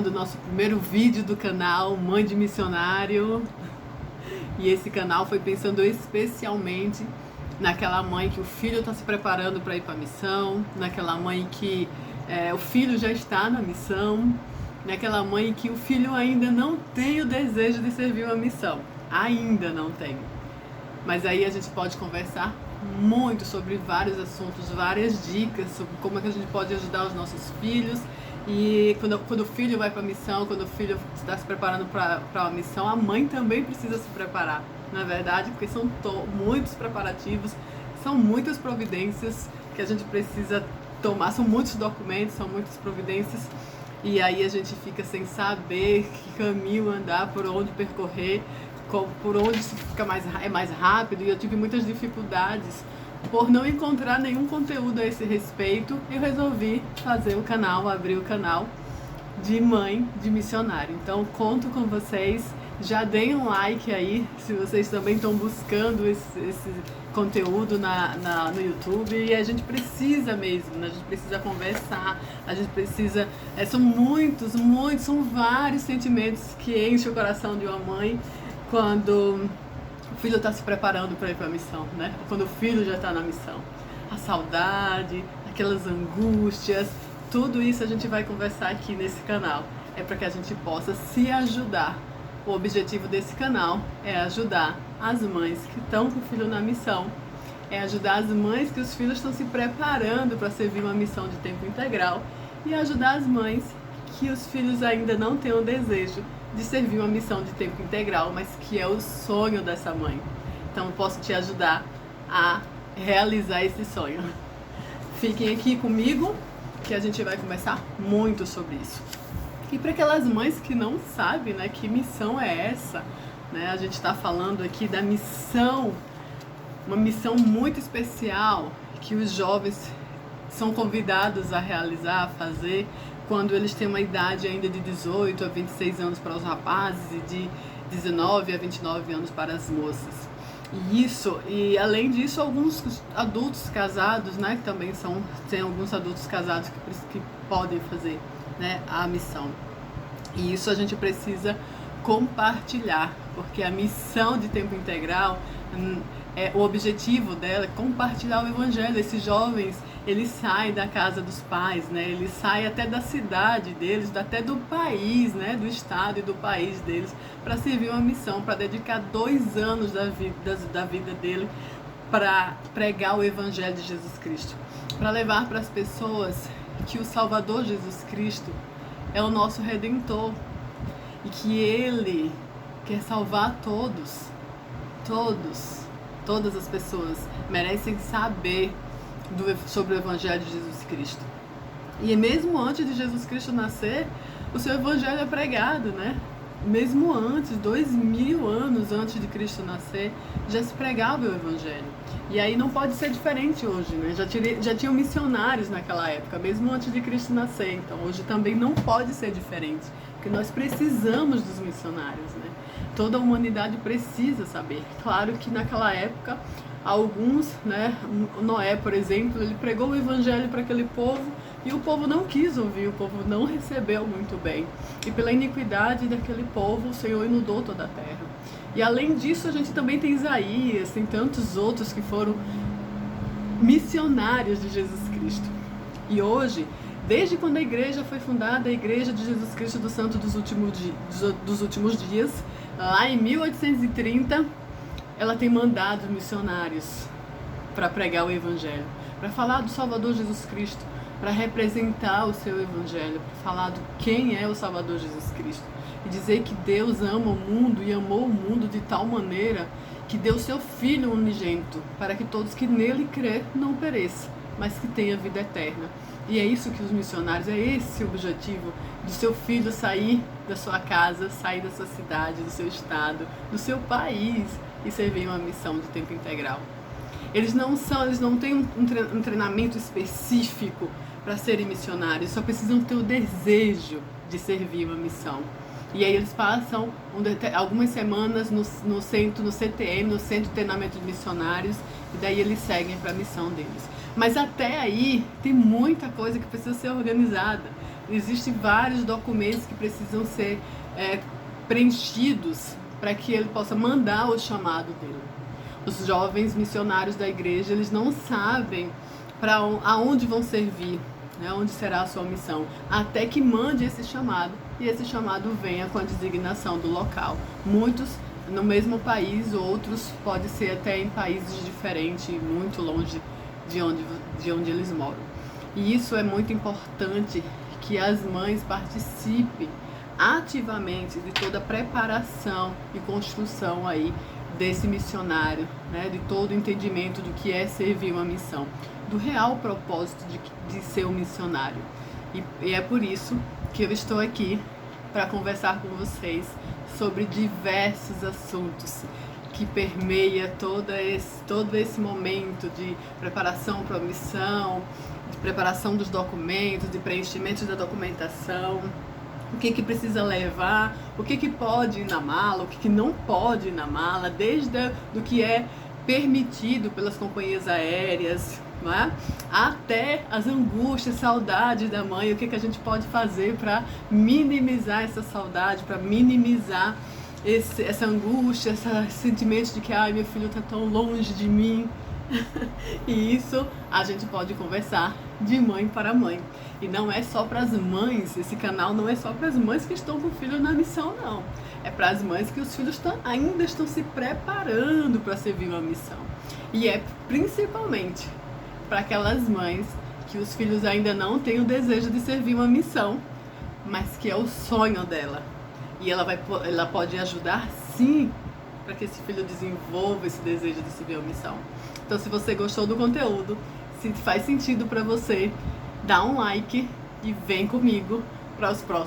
Do nosso primeiro vídeo do canal Mãe de Missionário. E esse canal foi pensando especialmente naquela mãe que o filho está se preparando para ir para a missão, naquela mãe que o filho já está na missão, naquela mãe que o filho ainda não tem o desejo de servir uma missão, ainda não tem. Mas aí a gente pode conversar muito sobre vários assuntos, várias dicas sobre como é que a gente pode ajudar os nossos filhos. E quando o filho vai para a missão, quando o filho está se preparando para uma missão, a mãe também precisa se preparar, na verdade, porque são muitos preparativos, são muitas providências que a gente precisa tomar, são muitos documentos, são muitas providências, e aí a gente fica sem saber que caminho andar, por onde percorrer, por onde fica mais rápido. E eu tive muitas dificuldades por não encontrar nenhum conteúdo a esse respeito. Eu resolvi fazer o canal, abrir o canal de Mãe de Missionário. Então conto com vocês, já deem um like aí se vocês também estão buscando esse conteúdo no YouTube. E a gente precisa mesmo, né? A gente precisa conversar, a gente precisa, são vários sentimentos que enchem o coração de uma mãe quando o filho está se preparando para ir para a missão, né? Quando o filho já está na missão. A saudade, aquelas angústias, tudo isso a gente vai conversar aqui nesse canal. É para que a gente possa se ajudar. O objetivo desse canal é ajudar as mães que estão com o filho na missão. É ajudar as mães que os filhos estão se preparando para servir uma missão de tempo integral. E ajudar as mães que os filhos ainda não têm o desejo de servir uma missão de tempo integral, mas que é o sonho dessa mãe. Então eu posso te ajudar a realizar esse sonho. Fiquem aqui comigo que a gente vai conversar muito sobre isso. E para aquelas mães que não sabem, né, que missão é essa, né? A gente está falando aqui da missão, uma missão muito especial que os jovens são convidados a realizar, a fazer, quando eles têm uma idade ainda de 18 a 26 anos para os rapazes e de 19 a 29 anos para as moças. E além disso, alguns adultos casados, né, que também tem alguns adultos casados que podem fazer, né, a missão. E isso a gente precisa compartilhar, porque a missão de tempo integral, o objetivo dela é compartilhar o evangelho. Esses jovens, eles saem da casa dos pais, né? Eles saem até da cidade deles, até do país, né? Do estado e do país deles, para servir uma missão, para dedicar 2 anos da vida dele para pregar o evangelho de Jesus Cristo, para levar para as pessoas que o Salvador Jesus Cristo é o nosso Redentor e que Ele quer salvar todas as pessoas merecem saber sobre o Evangelho de Jesus Cristo. E mesmo antes de Jesus Cristo nascer, o seu Evangelho é pregado, né? Mesmo antes, 2000 anos antes de Cristo nascer, já se pregava o Evangelho. E aí não pode ser diferente hoje, né? Já tinham missionários naquela época, mesmo antes de Cristo nascer. Então hoje também não pode ser diferente, porque nós precisamos dos missionários, né? Toda a humanidade precisa saber. Claro que naquela época, alguns, né? Noé, por exemplo, ele pregou o Evangelho para aquele povo e o povo não quis ouvir, o povo não recebeu muito bem. E pela iniquidade daquele povo, o Senhor inundou toda a terra. E além disso, a gente também tem Isaías, tem tantos outros que foram missionários de Jesus Cristo. E hoje, desde quando a igreja foi fundada, a Igreja de Jesus Cristo do Santo dos últimos dias, lá em 1830, ela tem mandado missionários para pregar o Evangelho, para falar do Salvador Jesus Cristo, para representar o seu Evangelho, para falar do quem é o Salvador Jesus Cristo. E dizer que Deus ama o mundo e amou o mundo de tal maneira que deu seu Filho unigênito, para que todos que nele crê não pereçam, mas que tenha vida eterna. E é isso que os missionários, é esse o objetivo do seu filho sair da sua casa, sair da sua cidade, do seu estado, do seu país e servir uma missão de tempo integral. Eles não têm um treinamento específico para serem missionários, só precisam ter o desejo de servir uma missão. E aí eles passam algumas semanas no CTM, no Centro de Treinamento de Missionários, e daí eles seguem para a missão deles. Mas até aí tem muita coisa que precisa ser organizada. existem vários documentos que precisam ser preenchidos para que ele possa mandar o chamado dele. Os jovens missionários da igreja, eles não sabem aonde vão servir, né, onde será a sua missão, até que mande esse chamado, e esse chamado venha com a designação do local. Muitos no mesmo país, outros pode ser até em países diferentes, muito longe de onde eles moram. E isso é muito importante, que as mães participem ativamente de toda a preparação e construção aí desse missionário, né, de todo o entendimento do que é servir uma missão, do real propósito de ser um missionário. E é por isso que eu estou aqui para conversar com vocês sobre diversos assuntos que permeia todo esse momento de preparação para a missão, de preparação dos documentos, de preenchimento da documentação, o que precisa levar, o que pode ir na mala, o que não pode ir na mala, desde do que é permitido pelas companhias aéreas, não é? Até as angústias, saudades da mãe, o que a gente pode fazer para minimizar essa saudade, para minimizar essa angústia, esse sentimento de que ai, meu filho está tão longe de mim. E isso a gente pode conversar de mãe para mãe. E não é só para as mães, esse canal não é só para as mães que estão com o filho na missão, não. É para as mães que os filhos ainda estão se preparando para servir uma missão. E é principalmente para aquelas mães que os filhos ainda não têm o desejo de servir uma missão, mas que é o sonho dela. E ela pode ajudar, sim, para que esse filho desenvolva esse desejo de servir uma missão. Então, se você gostou do conteúdo, se faz sentido para você, dá um like e vem comigo para os próximos.